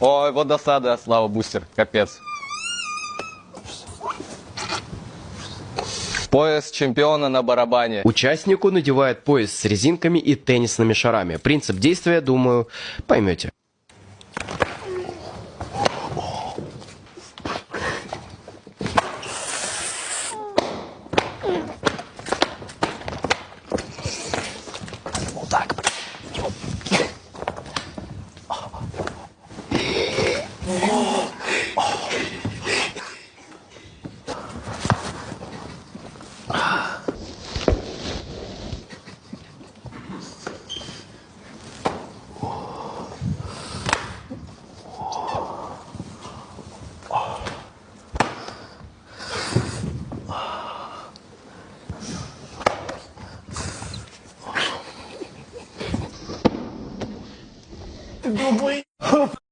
Ой, вот досада, Слава, Бустер, капец. Пояс чемпиона на барабане. Участнику надевают пояс с резинками и теннисными шарами. Принцип действия, думаю, поймете. Вот так. Ты долбой.